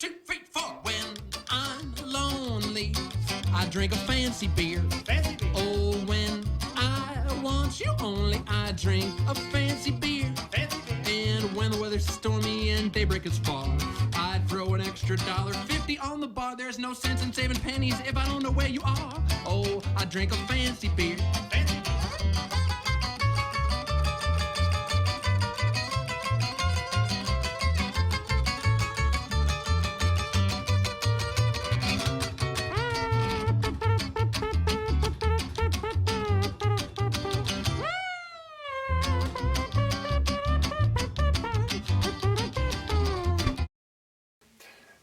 2, 3, 4. When I'm lonely, I drink a fancy beer. Fancy beer. Oh, when I want you only, I drink a fancy beer. Fancy beer. And when the weather's stormy and daybreak is far, I'd throw an extra $1.50 on the bar. There's no sense in saving pennies if I don't know where you are. Oh, I drink a fancy beer. Fancy beer.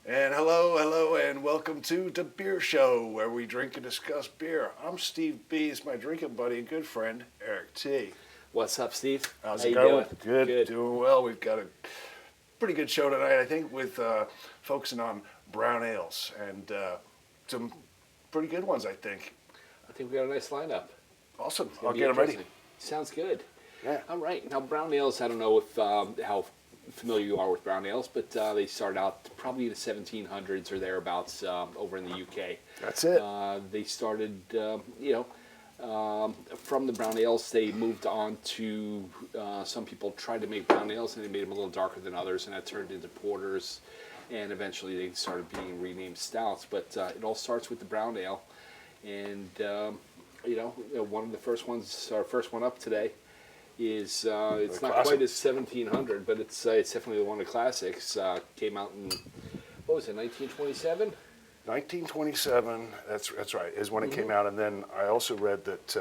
And hello, and welcome to The Beer Show, where we drink and discuss beer. I'm Steve B. It's my drinking buddy and good friend, Eric T. What's up, Steve? How's How it you going? doing? Good, doing well. We've got a pretty good show tonight, I think, with focusing on brown ales and some pretty good ones, I think. I think we got a nice lineup. Awesome. It's gonna I'll be get them ready. interesting. Sounds good. Yeah. All right. Now, brown ales, I don't know if how familiar you are with brown ales, but they started out probably in the 1700s or thereabouts over in the UK. That's it. They started, from the brown ales, they moved on to, some people tried to make brown ales and they made them a little darker than others, and that turned into porters, and eventually they started being renamed stouts. But it all starts with the brown ale, and, one of the first ones, our first one up today, is it's not classic. quite as 1700, but it's definitely one of the classics. Came out in, what was it, 1927? 1927, that's right, is when it came out. And then I also read that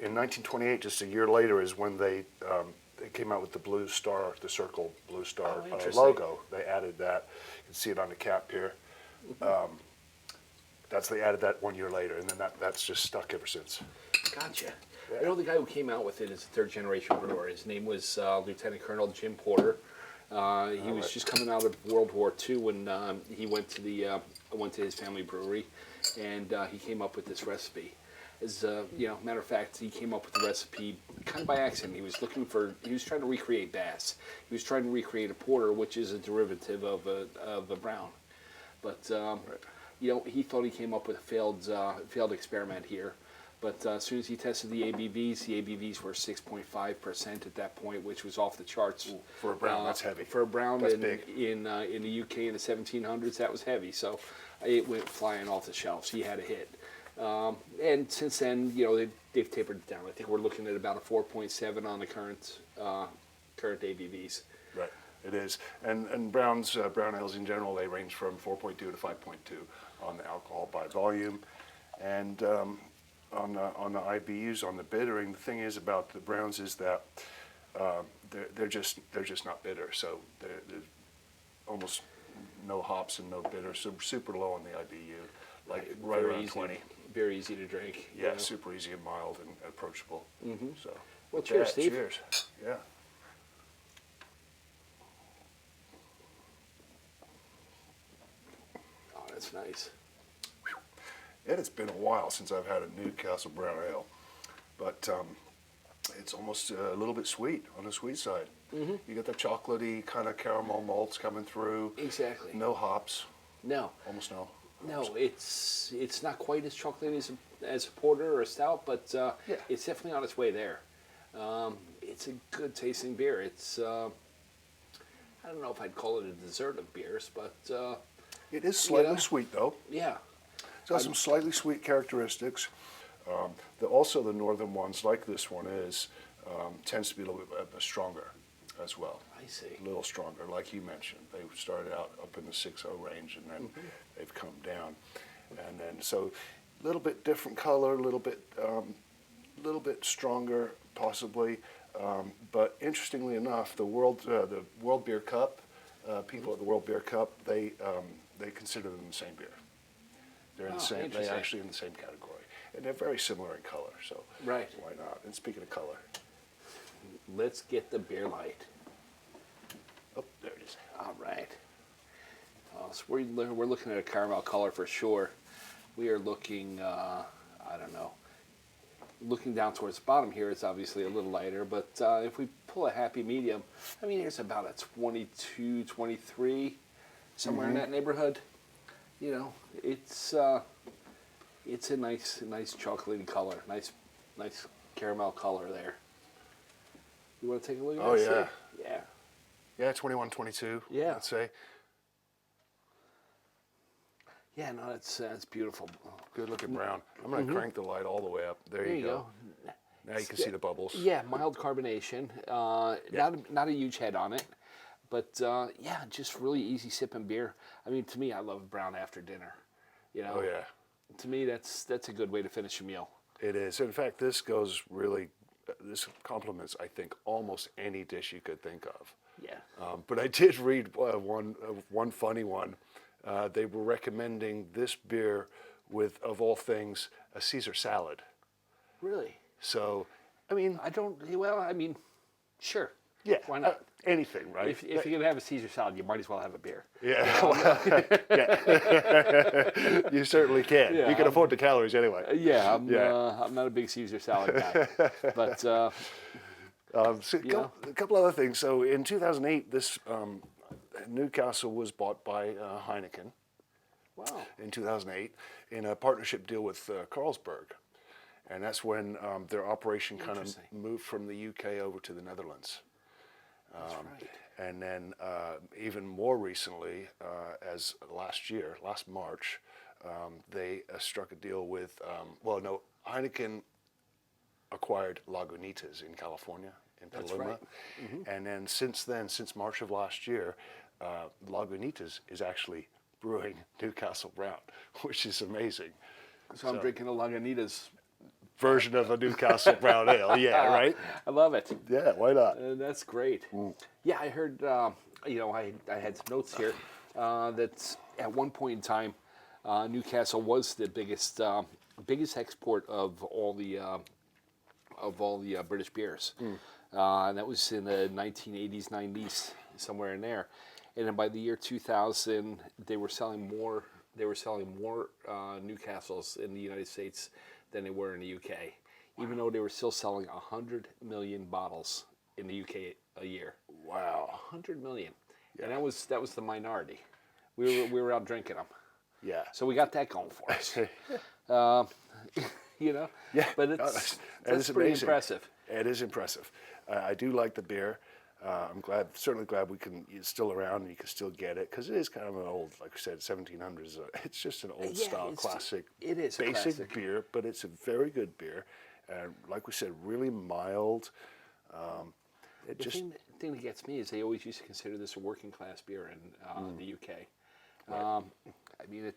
in 1928, just a year later, is when they came out with the blue star, the circle blue star Oh, interesting. logo. They added that. You can see it on the cap here. They added that 1 year later, and then that's just stuck ever since. Gotcha. Yeah. I know the guy who came out with it is a third generation brewer. His name was Lieutenant Colonel Jim Porter. He was just coming out of World War II when he went to his family brewery, and he came up with this recipe. As matter of fact, he came up with the recipe kind of by accident. He was trying to recreate Bass. He was trying to recreate a porter, which is a derivative of a brown. But he thought he came up with a failed experiment here. But as soon as he tested the ABVs were 6.5% at that point, which was off the charts. Ooh, for a brown, that's heavy. For a brown That's in big. in the UK in the 1700s, that was heavy. So it went flying off the shelves. He had a hit. And since then, they've tapered it down. I think we're looking at about a 4.7 on the current ABVs. Right, it is. And brown ales in general, they range from 4.2 to 5.2 on the alcohol by volume. And on the IBUs, on the bittering, the thing is about the browns is that they're just not bitter. So there's almost no hops and no bitter. So super low on the IBU, like right Very around easy, 20. Very easy to drink. Yeah, super easy and mild and approachable. Mm-hmm. So, Well, with cheers, that, Steve. Cheers. Yeah. Oh, that's nice. It has been a while since I've had a Newcastle Brown Ale, but it's almost a little bit sweet, on the sweet side. Mm-hmm. You get the chocolatey kind of caramel malts coming through. Exactly. No hops, No. almost no. No, it's not quite as chocolatey as a porter or a stout, but Yeah. it's definitely on its way there. It's a good tasting beer. It's I don't know if I'd call it a dessert of beers, but It is slightly know? sweet though. yeah, It's got some slightly sweet characteristics. Also the northern ones, like this one is, tends to be a little bit stronger as well. I see. A little stronger, like you mentioned. They started out up in the 6.0 range, and then they've come down. And then so a little bit different color, a little bit stronger, possibly. But interestingly enough, the World Beer Cup, people at the World Beer Cup, they consider them the same beer. They're in the same. They're Interesting. actually in the same category, and they're very similar in color. So Right. why not? And speaking of color, Let's get the beer light. oh, there it is. All right. So we're looking at a caramel color for sure. We are looking, I don't know. Looking down towards the bottom here, it's obviously a little lighter, but if we pull a happy medium, I mean, there's about a 22, 23 somewhere in that neighborhood. You know, it's a nice chocolatey color, nice caramel color there. You want to take a look at Oh, that? yeah. Yeah. Yeah, 21, 22. Yeah. I'd say. Yeah, no, that's beautiful. Good looking brown. I'm going to crank the light all the way up. There, There you go. Now you can see the bubbles. Yeah, mild carbonation. Not a huge head on it, but yeah, just really easy sipping beer. I mean, to me, I love brown after dinner. You know. Oh, yeah. To me, that's a good way to finish a meal. It is. In fact, this this complements, I think, almost any dish you could think of. Yeah. But I did read one funny one. They were recommending this beer with, of all things, a Caesar salad. Really? So, I mean, Sure. yeah, Why not? anything, right? If you're gonna have a Caesar salad, you might as well have a beer. Yeah, yeah. You certainly can. Yeah, You can afford the calories anyway. Yeah, Yeah. I'm not a big Caesar salad guy, but So a couple other things. So in 2008, this Newcastle was bought by Heineken wow. in 2008 in a partnership deal with Carlsberg. And that's when their operation kind of Interesting. moved from the UK over to the Netherlands. That's right. And then even more recently, as last March, they struck a deal with, Heineken acquired Lagunitas in California, in That's Petaluma. right. And then, since March of last year, Lagunitas is actually brewing Newcastle Brown, which is amazing. So I'm drinking a Lagunitas. Version of a Newcastle Brown Ale, yeah, right? I love it. Yeah, why not? That's great. Yeah, I heard. I had some notes here that at one point in time, Newcastle was the biggest export of all the British beers, and that was in the 1980s, 90s, somewhere in there. And then by the year 2000, they were selling more. They were selling more Newcastles in the United States than they were in the UK, even though they were still selling 100 million bottles in the UK a year. Wow. 100 million, and that was the minority. We were out drinking them, Yeah. so we got that going for us. Yeah. But that's is pretty amazing. impressive. It is impressive. I do like the beer. I'm certainly glad it's still around and you can still get it, because it is kind of an old, like I said, 1700s. It's just an old style classic. It is a basic classic. beer, but it's a very good beer, and like we said, really mild. The thing that gets me is they always used to consider this a working class beer in the UK. I mean,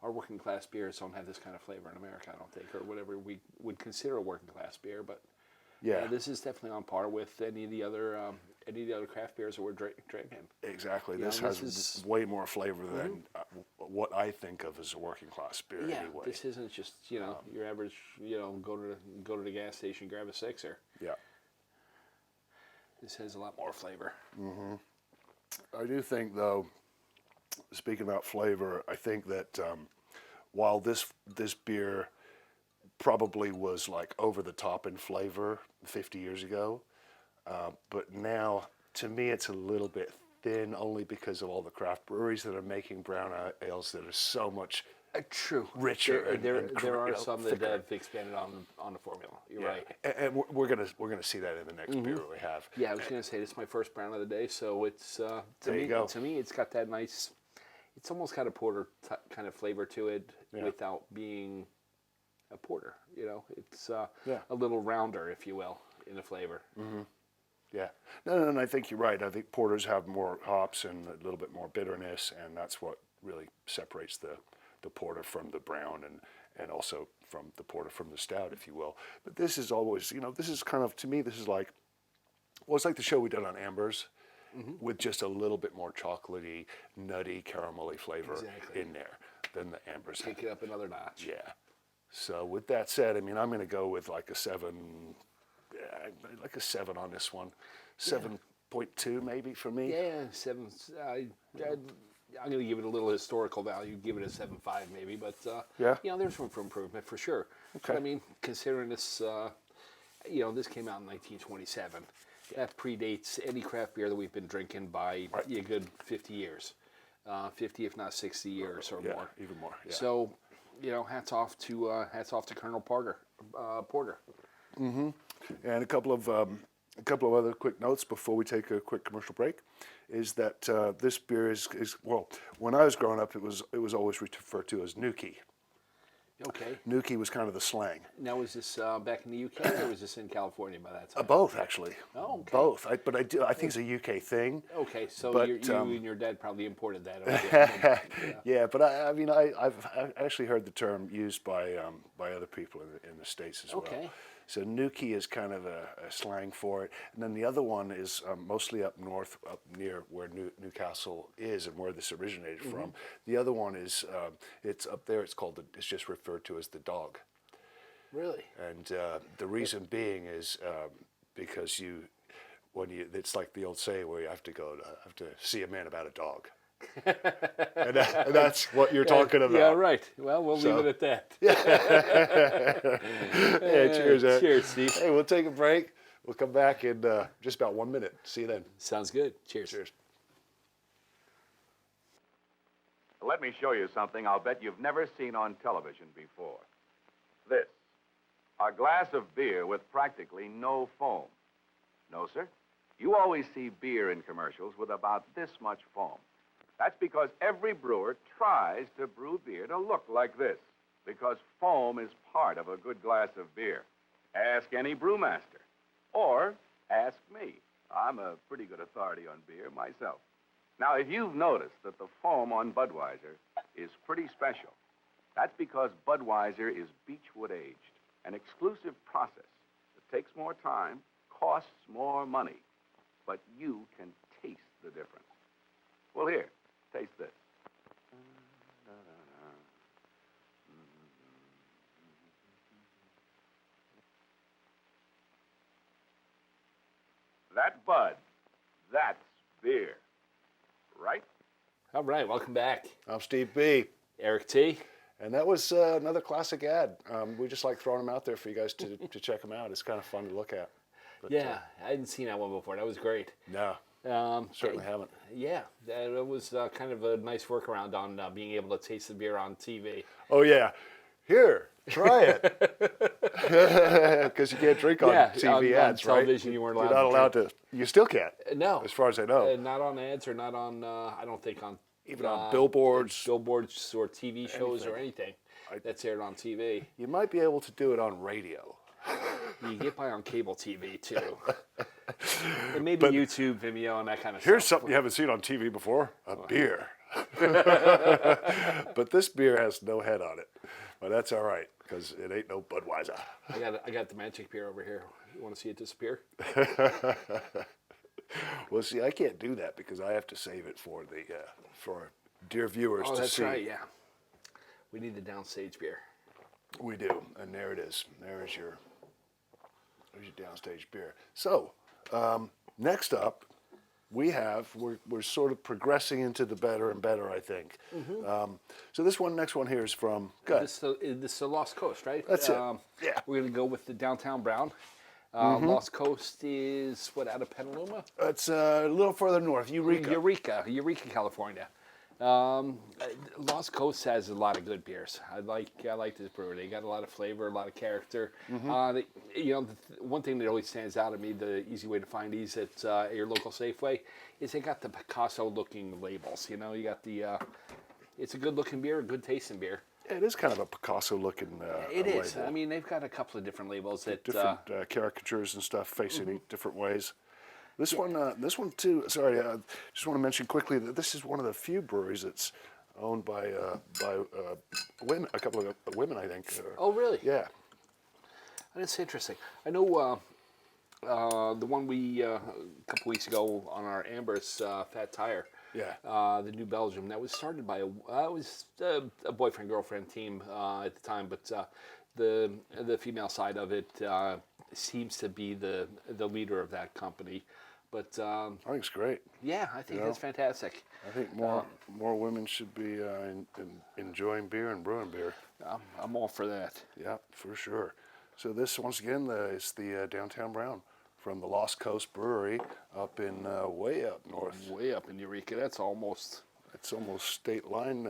our working class beers don't have this kind of flavor in America, I don't think, or whatever we would consider a working class beer. But Yeah, this is definitely on par with any of the other craft beers that we're drinking. exactly. Yeah, This this has is- way more flavor than what I think of as a working class beer. Yeah, anyway. this isn't just your average go to the gas station, grab a sixer. Yeah. This has a lot more flavor. I do think, though, speaking about flavor, I think that while this beer probably was like over the top in flavor 50 years ago, but now to me it's a little bit thin, only because of all the craft breweries that are making brown ales that are so much True. richer. There are some that thicker. have expanded on the formula. You're Yeah. right. And we're gonna see that in the next beer we have. Yeah, I was going to say this is my first brown of the day, so it's There you go. To me, it's got that nice. It's almost got a porter kind of flavor to it, Yeah. without being a porter. It's Yeah. a little rounder, if you will, in the flavor. Yeah. No, I think you're right. I think porters have more hops and a little bit more bitterness, and that's what really separates the porter from the brown, and also from the porter from the stout, if you will. But this is always, this is kind of, to me, this is like, well, it's like the show we did on Ambers, with just a little bit more chocolatey, nutty, caramelly flavor Exactly. in there than the Ambers Take have. it up another notch. Yeah. So with that said, I mean, I'm going to go with like a 7, like a 7 on this one. 7.2 maybe for me. Yeah, 7. I'm going to give it a little historical value. Give it a 7.5 maybe, but Yeah. there's room for improvement for sure. Okay. But, I mean, considering this, this came out in 1927. That predates any craft beer that we've been drinking by a good 50 years. 50, if not 60 years or Yeah, more. even more. Yeah. So, hats off to Colonel Porter. And a couple of other quick notes before we take a quick commercial break is that this beer is well, when I was growing up, it was always referred to as Nuki. Okay. Nuki was kind of the slang. Now, was this back in the UK or was this in California by that time? Both actually. Oh, okay. Both. I think it's a UK thing. Okay, so But, you um, and your dad probably imported that. Okay. Yeah, but I've actually heard the term used by other people in the States as well. Okay. So Nuki is kind of a slang for it, and then the other one is mostly up north, up near where Newcastle is and where this originated from. The other one is it's up there. It's just referred to as the dog, Really? and the reason being is because it's like the old saying where you have to see a man about a dog. and that's what you're talking about. Yeah, right. Well, we'll leave it at that. Yeah, cheers, Eric. Cheers, Steve. Hey, we'll take a break. We'll come back in just about 1 minute. See you then. Sounds good. Cheers. Cheers. Let me show you something I'll bet you've never seen on television before. This. A glass of beer with practically no foam. No, sir. You always see beer in commercials with about this much foam. That's because every brewer tries to brew beer to look like this, because foam is part of a good glass of beer. Ask any brewmaster, or ask me. I'm a pretty good authority on beer myself. Now, if you've noticed that the foam on Budweiser is pretty special, that's because Budweiser is Beechwood aged, an exclusive process that takes more time, costs more money, but you can taste the difference. Well, here. Taste this. That Bud, that's beer, right? All right, welcome back. I'm Steve B. Eric T. And that was another classic ad. We just like throwing them out there for you guys to check them out. It's kind of fun to look at. But, Yeah, I hadn't seen that one before. That was great. No, certainly haven't. Yeah, it was kind of a nice workaround on being able to taste the beer on TV. Oh, yeah. Here, try it. Because you can't drink on TV ads, on television, you weren't allowed. You're not allowed to. You still can't. No, as far as I know. Not on ads or not on. I don't think on Even on billboards. billboards or TV shows or anything that's aired on TV. You might be able to do it on radio. You get by on cable TV too, and maybe YouTube, Vimeo, and that kind of Here's stuff. something you haven't seen on TV before: a beer. But this beer has no head on it. But that's all right, because it ain't no Budweiser. I got the magic beer over here. You want to see it disappear? Well, see, I can't do that because I have to save it for dear viewers Oh, to that's see. right. Yeah, we need the downstage beer. We do, and there it is. There's your downstage beer. So, next up, we're sort of progressing into the better and better, I think. So next one here is from. This is the Lost Coast, right? That's it. Yeah. We're gonna go with the Downtown Brown. Lost Coast is what, out of Petaluma? It's a little further north, Eureka. Eureka, California. Lost Coast has a lot of good beers. I like this brewery. They got a lot of flavor, a lot of character. One thing that always stands out to me, the easy way to find these at your local Safeway, is they got the Picasso-looking labels. You got the. It's a good-looking beer, a good tasting beer. It is kind of a Picasso-looking. It is. label. I mean, they've got a couple of different labels that. Different caricatures and stuff facing in different ways. This one too. Sorry, just want to mention quickly that this is one of the few breweries that's owned by women. A couple of women, I think. Oh, really? Yeah. That's interesting. I know the one we a couple weeks ago on our Amber's Fat Tire. Yeah. The New Belgium. That was started by a boyfriend girlfriend team at the time, but the female side of it seems to be the leader of that company. But I think it's great. yeah, I think it's fantastic. I think more women should be enjoying beer and brewing beer. I'm all for that. Yeah, for sure. So this, once again, is the Downtown Brown from the Lost Coast Brewery up in way up north. Way up in Eureka. That's almost It's almost state line.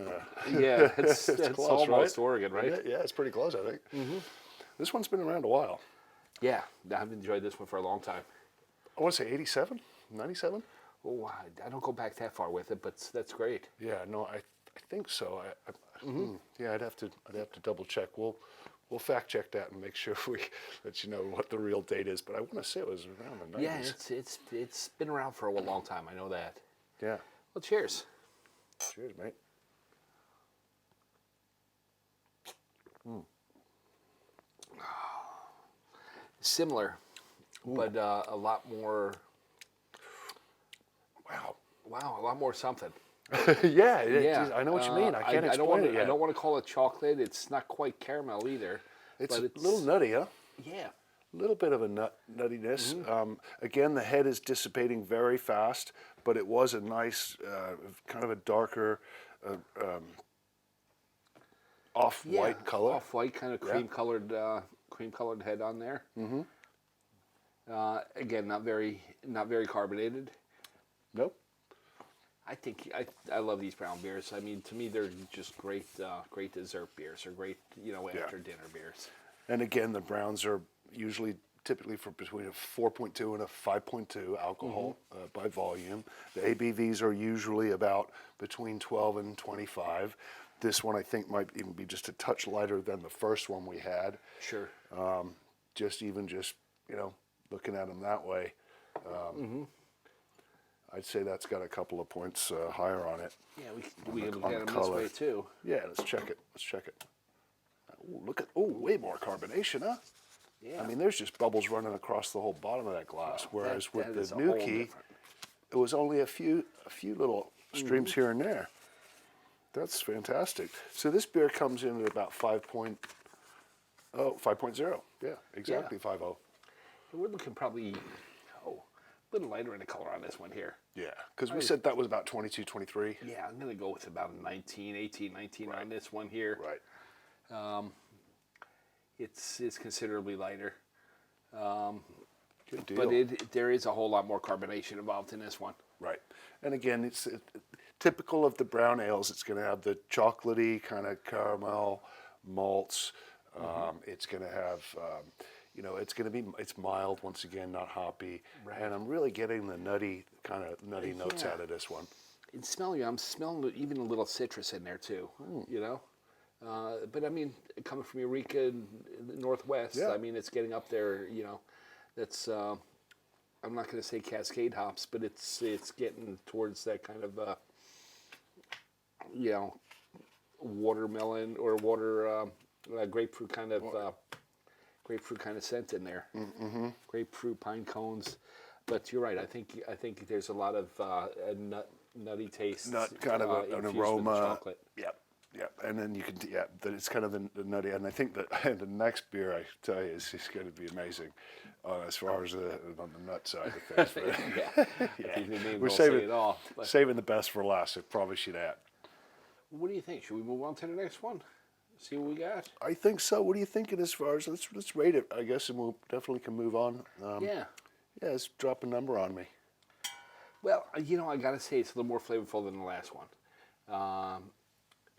Yeah, it's close, almost right? Oregon, right? Yeah, it's pretty close, I think. This one's been around a while. Yeah, I've enjoyed this one for a long time. I want to say 87, 97? Oh, I don't go back that far with it, but that's great. Yeah, no, I think so. Yeah, I'd have to double check. We'll fact check that and make sure we let you know what the real date is. But I want to say it was around the 90s. Yeah, it's been around for a long time. I know that. Yeah. Well, cheers. Cheers, mate. Similar, but a lot more. Wow. Wow, a lot more something. Yeah, Yeah, I know what you mean. I can't explain it yet. I don't want to call it chocolate. It's not quite caramel either. It's but a little nutty, huh? Yeah. A little bit of a nuttiness. Again, the head is dissipating very fast, but it was a nice, kind of a darker, off-white color. Off-white, kind of cream-colored head on there. Again, not very carbonated. Nope. I love these brown beers. I mean, to me, they're just great dessert beers or great after dinner beers. And again, the browns are typically for between a 4.2 and a 5.2 alcohol by volume. The ABVs are usually about between 12 and 25. This one I think might even be just a touch lighter than the first one we had. Sure. Just looking at them that way, I'd say that's got a couple of points higher on it. Yeah, we can look on at the them this color. way too. Yeah, let's check it. Way more carbonation, huh? Yeah. I mean, there's just bubbles running across the whole bottom of that glass. Whereas that with is the a whole Nuki, different- it was only a few little streams here and there. That's fantastic. So this beer comes in at about 5.0. Yeah, exactly, 5.0. We're looking probably a little lighter in the color on this one here. Yeah, because we said that was about 22, 23. Yeah, I'm going to go with about 18, 19 on this one here. Right. It's considerably lighter. Good deal. But there is a whole lot more carbonation involved in this one. Right. And again, it's typical of the brown ales. It's going to have the chocolatey kind of caramel malts. It's going to have, it's mild once again, not hoppy. Right. And I'm really getting the nutty notes out of this one. I'm smelling even a little citrus in there too, But I mean, coming from Eureka in the Northwest, Yeah. I mean, it's getting up there, that's, I'm not going to say Cascade hops, but it's getting towards that kind of, watermelon or grapefruit kind of scent in there. Grapefruit, pine cones. But you're right. I think there's a lot of nutty taste. Nut kind of an infused with aroma. chocolate. Yep. And then you can, that it's kind of the nutty. And I think that the next beer, I tell you, is going to be amazing as far as on the nut side of things. Yeah. I think the name We're will say saving it all. But saving the best for last. I promise you that. what do you think? Should we move on to the next one? See what we got? I think so. What are you thinking as far as let's rate it? I guess, and we'll definitely can move on. Yeah. Yeah, let's drop a number on me. Well, I gotta say it's a little more flavorful than the last one.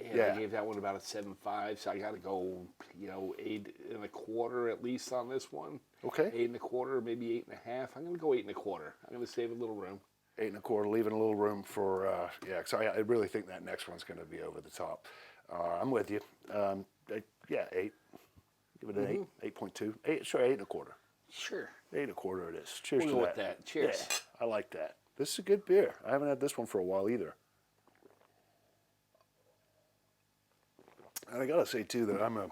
And Yeah. I gave that one about a 7.5, so I gotta go, 8.25 at least on this one. Okay. 8.25, maybe 8.5. I'm gonna go 8.25. I'm gonna save a little room. 8.25, leaving a little room for because I really think that next one's going to be over the top. I'm with you. 8. Give it an 8, 8.2. 8, sure, 8.25. Sure. 8.25 it is. Cheers We'll to go that. with that. Cheers. Yeah, I like that. This is a good beer. I haven't had this one for a while either. And I gotta say too that I'm a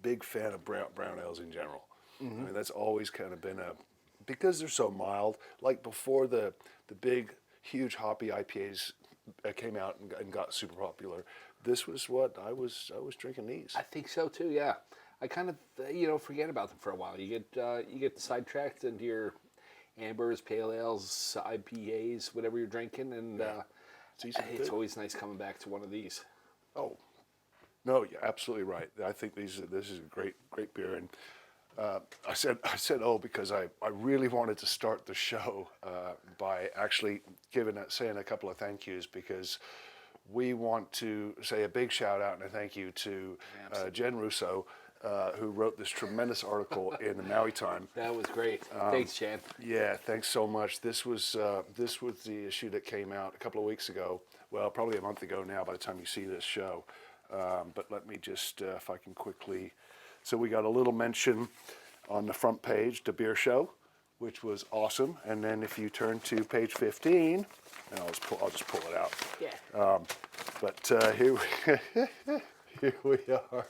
big fan of brown ales in general. I mean, that's always kind of been because they're so mild. Like before the big, huge hoppy IPAs came out and got super popular, this was what I was drinking these. I think so too. Yeah. I kind of forget about them for a while. You get sidetracked into your ambers, pale ales, IPAs, whatever you're drinking, and It's easy to it's do. always nice coming back to one of these. Oh, no, you're absolutely right. I think this is a great beer, and I said, oh, because I really wanted to start the show by actually saying a couple of thank yous, because we want to say a big shout out and a thank you to Jen Russo, who wrote this tremendous article in the Maui Time. That was great. Thanks, Jan. Yeah, thanks so much. This was the issue that came out a couple of weeks ago. Well, probably a month ago now by the time you see this show. But let me just, if I can quickly. So we got a little mention on the front page, The Beer Show, which was awesome. And then if you turn to page 15, and I'll just pull it out. Yeah. But here we are.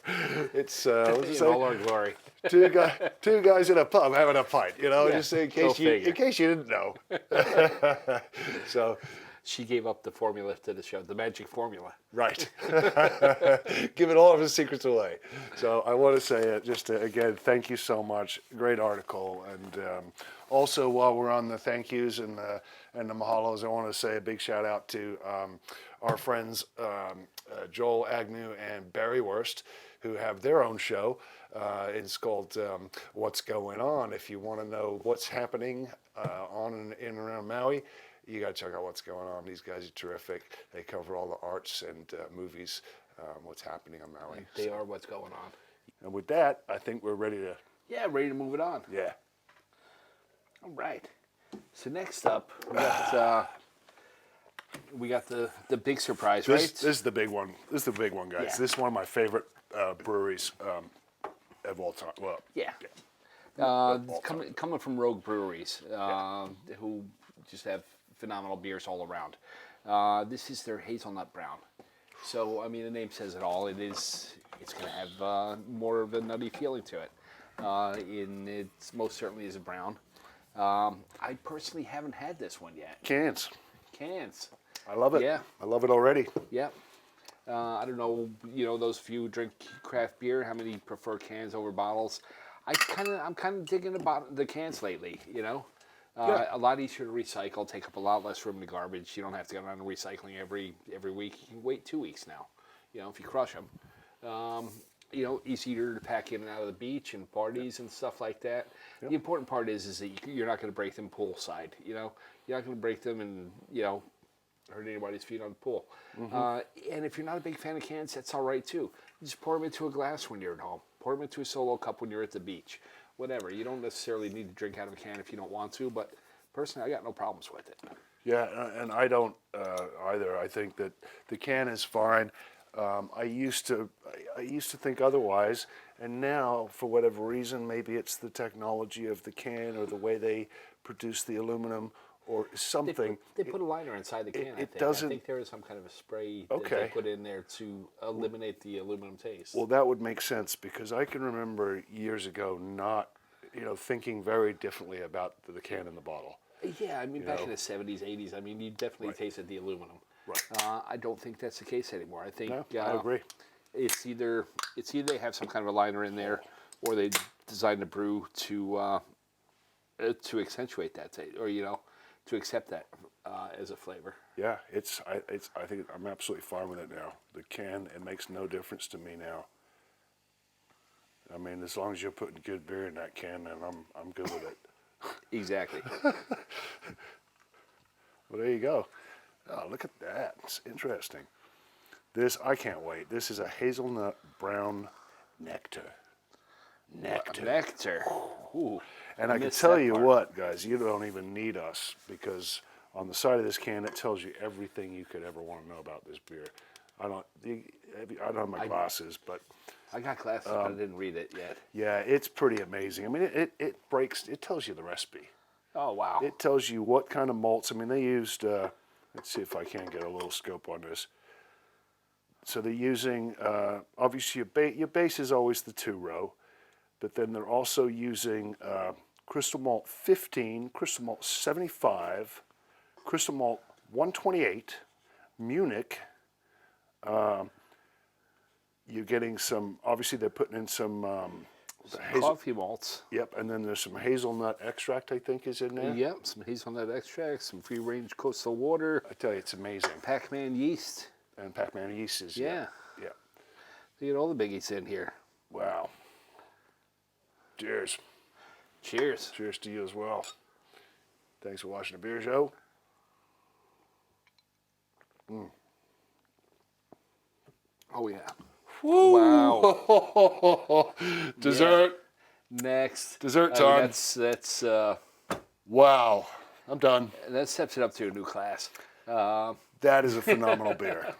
It's what's it In say? all our glory. Two guys in a pub having a pint. You know, Yeah, just in go case you didn't know. So. She gave up the formula to the show, the magic formula. Right. Giving all of his secrets away. So I want to say again, thank you so much. Great article. And also, while we're on the thank yous and the mahalos, I want to say a big shout out to our friends Joel Agnew and Barry Wurst, who have their own show. It's called What's Going On. If you want to know what's happening on and in and around Maui, you got to check out What's Going On. These guys are terrific. They cover all the arts and movies, what's happening on Maui. They are what's going on. And with that, I think we're ready to. Yeah, ready to move it on. Yeah. All right. So next up, we got the big surprise, right? This is the big one. This is the big one, guys. Yeah. This is one of my favorite breweries of all time. Well, Yeah. Coming from Rogue Breweries, who just have phenomenal beers all around. This is their hazelnut brown. So, I mean, the name says it all. It's going to have more of a nutty feeling to it. It most certainly is a brown. I personally haven't had this one yet. Cans. I love it. Yeah. I love it already. Yeah. I don't know, those few who drink craft beer, how many prefer cans over bottles. I'm kind of digging about the cans lately, Yeah. A lot easier to recycle, take up a lot less room in the garbage. You don't have to go around recycling every week. You can wait 2 weeks now, if you crush them. Easier to pack in and out of the beach and parties and stuff like that. Yep. The important part is that you're not going to break them poolside. You're not going to break them and hurt anybody's feet on the pool. And if you're not a big fan of cans, that's all right too. Just pour them into a glass when you're at home. Pour them into a solo cup when you're at the beach. Whatever. You don't necessarily need to drink out of a can if you don't want to, but personally, I got no problems with it. Yeah, and I don't either. I think that the can is fine. I used to think otherwise, and now, for whatever reason, maybe it's the technology of the can or the way they produce the aluminum or something. They put a liner inside the can, I think. doesn't. I think there is some kind of a spray that they put in there to eliminate the aluminum taste. Well, that would make sense, because I can remember years ago not, thinking very differently about the can and the bottle. Yeah, I mean, back in the 70s, 80s, I mean, you definitely tasted the aluminum. Right. I don't think that's the case anymore. I think No, I agree. It's either they have some kind of a liner in there, or they designed the brew to accentuate that taste, or to accept that as a flavor. Yeah, I think I'm absolutely fine with it now. The can, it makes no difference to me now. I mean, as long as you're putting good beer in that can, then I'm good with it. Exactly. Well, there you go. Oh, look at that. It's interesting. I can't wait. This is a hazelnut brown nectar. Nectar. Ooh. And I can tell you what, guys, you don't even need us, because on the side of this can, it tells you everything you could ever want to know about this beer. I don't have my glasses, but I got glasses, but I didn't read it yet. yeah, it's pretty amazing. I mean, it tells you the recipe. Oh, wow. It tells you what kind of malts. I mean, they used, let's see if I can get a little scope on this. So they're using, obviously your base is always the 2-row, but then they're also using Crystal Malt 15, Crystal Malt 75, Crystal Malt 128, Munich. You're getting some, obviously they're putting in some coffee malts. Yep, and then there's some hazelnut extract, I think, is in there. Yep, some hazelnut extract, some free-range coastal water. I tell you, it's amazing. Pac-Man yeast. And Pac-Man yeast is, Yeah. Yeah. You get all the biggies in here. Wow. Cheers. Cheers. Cheers to you as well. Thanks for watching the beer show. Oh yeah. Wow. Dessert. Next. Dessert I mean, time. that's Wow. I'm done. that steps it up to a new class. That is a phenomenal beer.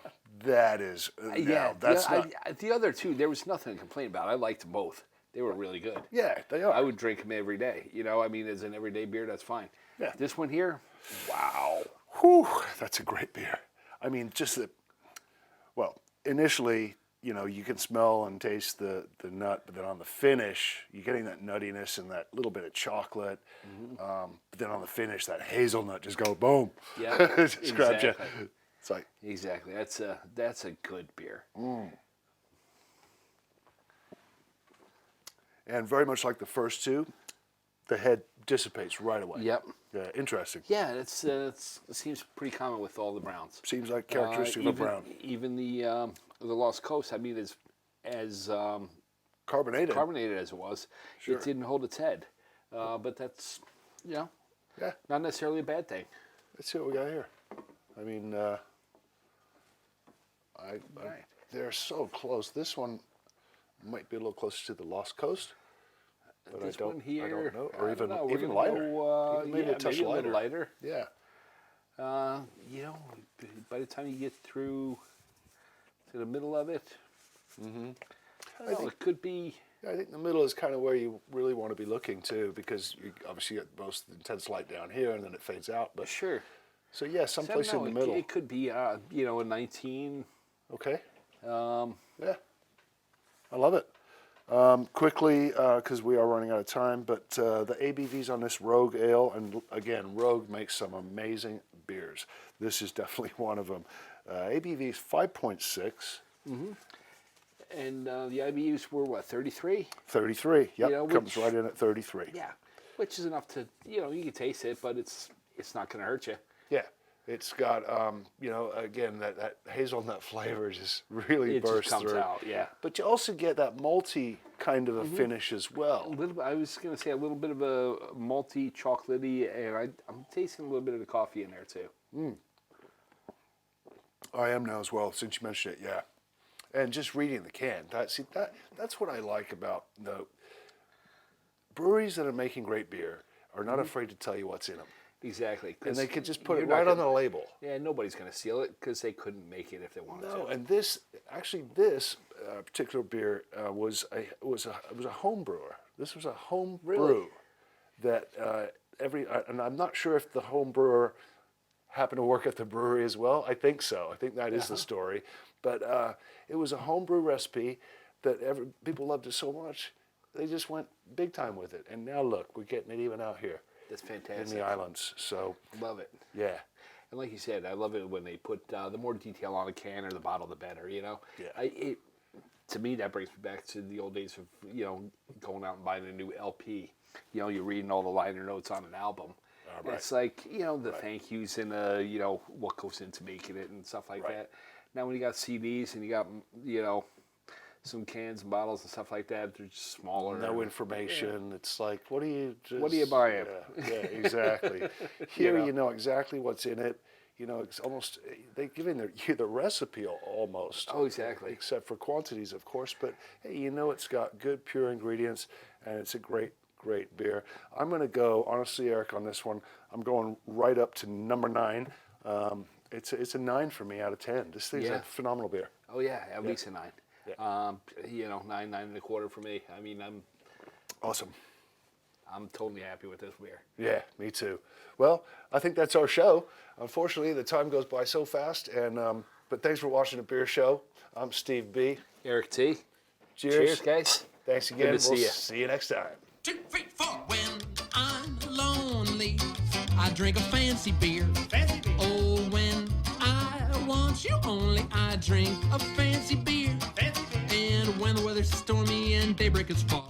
That is. Yeah, That's not. the other two, there was nothing to complain about. I liked them both. They were really good. Yeah, they are. I would drink them every day. You know, I mean, as an everyday beer, that's fine. Yeah. This one here, wow. Whew, that's a great beer. I mean, just the. Well, initially, you know, you can smell and taste the nut, but then on the finish, you're getting that nuttiness and that little bit of chocolate. But then on the finish, that hazelnut just go boom. Yeah, Just grabs you. exactly. It's like, Exactly. That's a good beer. and very much like the first two, the head dissipates right away. Yep. Yeah, interesting. Yeah, it seems pretty common with all the browns. Seems like characteristic of a brown. Even the Lost Coast. I mean, as Carbonated. carbonated as it was, Sure. it didn't hold its head. But that's Yeah. not necessarily a bad thing. Let's see what we got here. I mean, Right. they're so close. This one might be a little closer to the Lost Coast, but This I don't. one here, I don't know, or I even don't know, we're even gonna lighter. go, Even maybe yeah, a touch maybe a lighter. little lighter. Yeah. You know, by the time you get through to the middle of it, I don't know, it could be. I think the middle is kind of where you really want to be looking too, because you obviously get most intense light down here, and then it fades out. But Sure. so yeah, So I don't someplace in know, the middle. It could be, a 19. Okay. Um, Yeah. I love it. Quickly, because we are running out of time, but the ABVs on this Rogue Ale, and again, Rogue makes some amazing beers. This is definitely one of them. ABV is 5.6, and the IBUs were what, 33? 33. Yep, Yeah, comes which- right in at 33. Yeah, which is enough to, you can taste it, but it's not going to hurt you. Yeah. It's got, again, that hazelnut flavor just really It bursts just comes through. out, yeah. But you also get that malty kind of a finish as well. A little bit, I was going to say a little bit of a malty, chocolatey, and I'm tasting a little bit of the coffee in there too. I am now as well, since you mentioned it, yeah. And just reading the can, that's what I like about the breweries that are making great beer are not afraid to tell you what's in them. Exactly. And 'cause they could just put it you're not right on gonna- the label. Yeah, nobody's going to steal it because they couldn't make it if they wanted No, to. and this particular beer was a home brewer. This was a home brew that and I'm not sure if the home brewer happened to work at the brewery as well. I think so. I think that is the story. But it was a home brew recipe that people loved it so much, they just went big time with it. And now look, we're getting it even out here That's in fantastic. the islands. So Love it. yeah. And like you said, I love it when they put the more detail on a can or the bottle, the better. Yeah. To me, that brings me back to the old days of going out and buying a new LP. You're reading all the liner notes on an album. Right. It's like the thank yous and what goes into making it and stuff like Right. that. Now when you got CDs and you got some cans and bottles and stuff like that, they're just smaller. No information. It's like, what do you buying? Yeah, exactly. Here you know exactly what's in it. It's almost, they give you the recipe almost. Oh, exactly. Except for quantities, of course. But hey, it's got good, pure ingredients, and it's a great, great beer. I'm going to go, honestly, Eric, on this one, I'm going right up to number 9. It's a 9 for me out of 10. This thing's a phenomenal beer. Oh yeah, at least a 9. Yeah. 9 and a quarter for me. I mean, Awesome. I'm totally happy with this beer. Yeah, me too. Well, I think that's our show. Unfortunately, the time goes by so fast. But thanks for watching the beer show. I'm Steve B. Eric T. Cheers. Cheers, guys. Thanks again. Good to see We'll ya. see you next time. 2, 3, 4. When I'm lonely, I drink a fancy beer. Oh, when I want you only, I drink a fancy beer. And when the weather's stormy and daybreak is far,